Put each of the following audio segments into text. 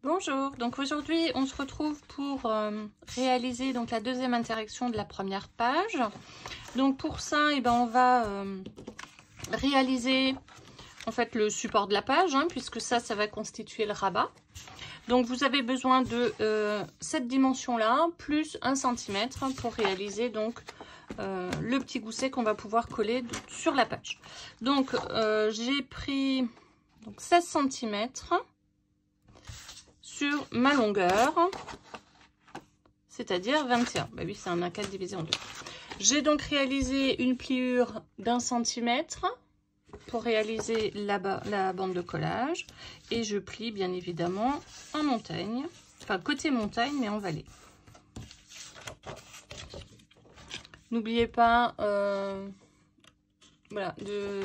Bonjour, donc aujourd'hui on se retrouve pour réaliser donc la deuxième interaction de la première page. Donc pour ça, on va réaliser en fait le support de la page, puisque ça va constituer le rabat. Donc vous avez besoin de cette dimension-là, plus 1 cm pour réaliser donc le petit gousset qu'on va pouvoir coller sur la page. Donc j'ai pris donc 16 cm sur ma longueur, c'est-à-dire 21. Bah oui, c'est un A4 divisé en deux. J'ai donc réalisé une pliure d'1 cm pour réaliser la bande de collage, et je plie bien évidemment en montagne, enfin côté montagne mais en vallée. N'oubliez pas voilà, de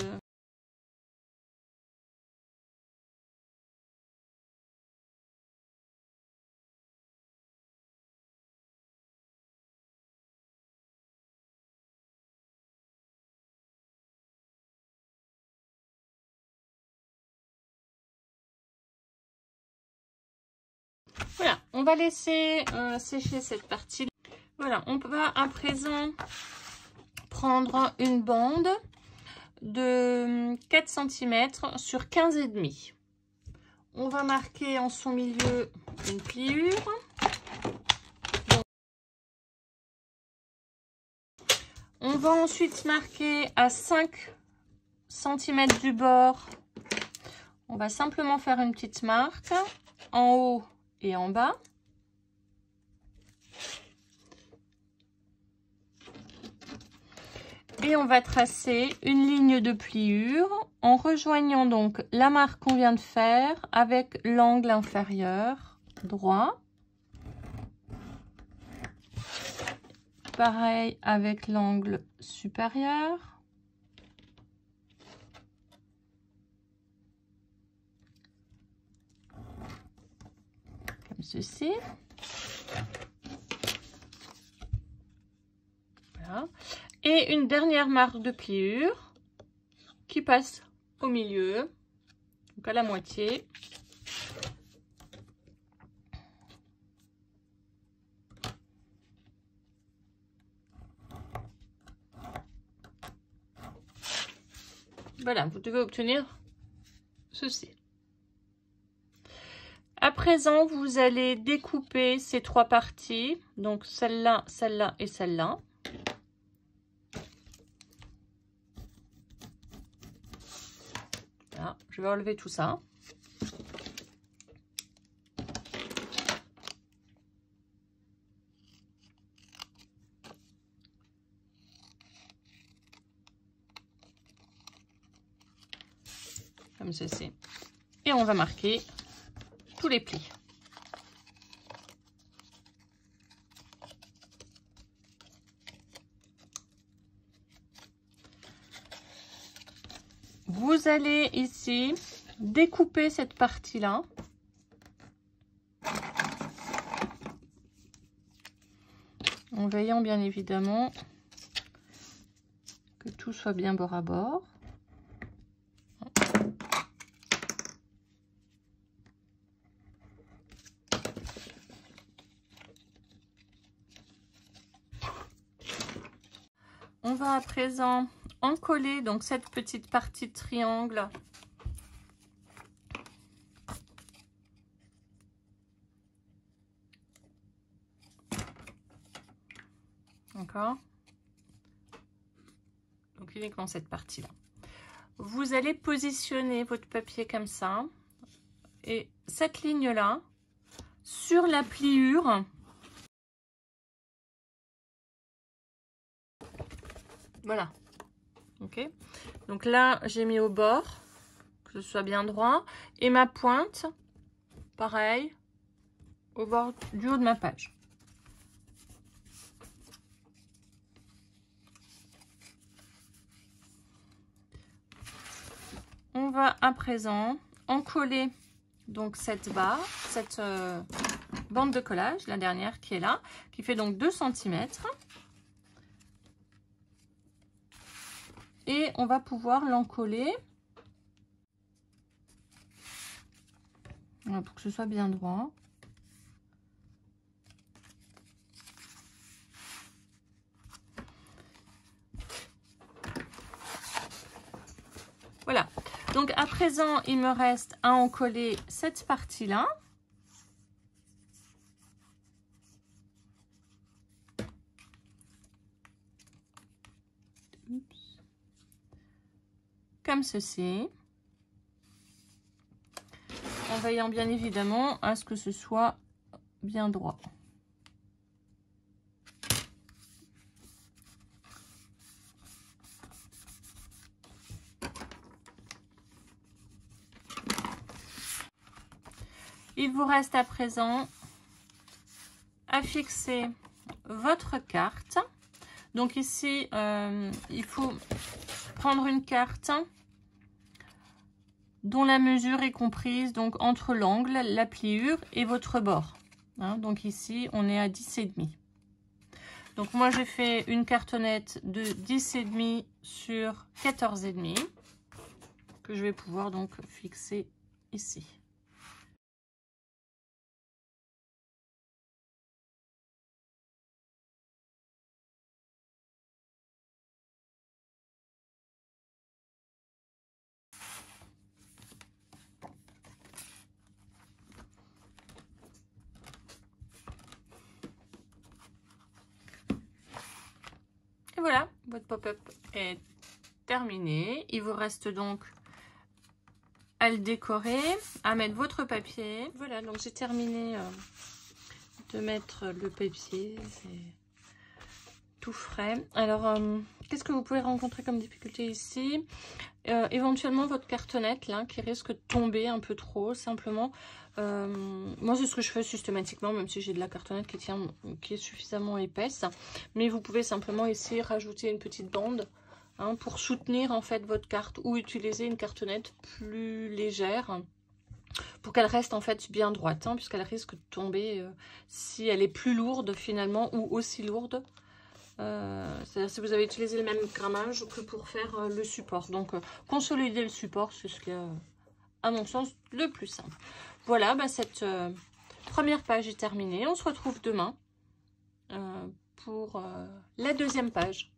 voilà, on va laisser sécher cette partie. Voilà, on va à présent prendre une bande de 4 cm sur 15,5. On va marquer en son milieu une pliure. On va ensuite marquer à 5 cm du bord. On va simplement faire une petite marque en haut et en bas. Et on va tracer une ligne de pliure en rejoignant donc la marque qu'on vient de faire avec l'angle inférieur droit. Pareil avec l'angle supérieur. Comme ceci. Voilà. Et une dernière marque de pliure qui passe au milieu, donc à la moitié. Voilà, vous devez obtenir ceci. À présent, vous allez découper ces trois parties, donc celle-là, celle-là et celle-là. Voilà, je vais enlever tout ça. Comme ceci. Et on va marquer tous les plis. Vous allez ici découper cette partie-là. En veillant bien évidemment que tout soit bien bord à bord. On va à présent encoller donc cette petite partie de triangle d'accord, donc uniquement cette partie là. Vous allez positionner votre papier comme ça et cette ligne là sur la pliure. Voilà, ok, donc là j'ai mis au bord que ce soit bien droit et ma pointe pareil au bord du haut de ma page. On va à présent encoller donc cette barre, cette bande de collage, la dernière qui est là, qui fait donc 2 cm. Et on va pouvoir l'encoller. Voilà, pour que ce soit bien droit. Voilà, donc à présent, il me reste à en coller cette partie-là. Comme ceci. En veillant bien évidemment à ce que ce soit bien droit. Il vous reste à présent à fixer votre carte. Donc ici, il faut prendre une carte dont la mesure est comprise donc entre l'angle, la pliure et votre bord. Hein, donc ici, on est à 10,5. Donc moi, j'ai fait une cartonnette de 10,5 sur 14,5 que je vais pouvoir donc fixer ici. Et voilà, votre pop-up est terminé. Il vous reste donc à le décorer, à mettre votre papier. Voilà, donc j'ai terminé de mettre le papier. C'est tout frais. Alors, qu'est-ce que vous pouvez rencontrer comme difficulté ici? Éventuellement votre cartonnette là qui risque de tomber un peu trop simplement. Moi c'est ce que je fais systématiquement, même si j'ai de la cartonnette qui est suffisamment épaisse, mais vous pouvez simplement ici rajouter une petite bande hein, pour soutenir en fait votre carte, ou utiliser une cartonnette plus légère pour qu'elle reste en fait bien droite hein, puisqu'elle risque de tomber si elle est plus lourde finalement, ou aussi lourde. C'est-à-dire si vous avez utilisé le même grammage que pour faire le support. Donc consolider le support, c'est ce qui est à mon sens le plus simple. Voilà, bah, cette première page est terminée. On se retrouve demain pour la deuxième page.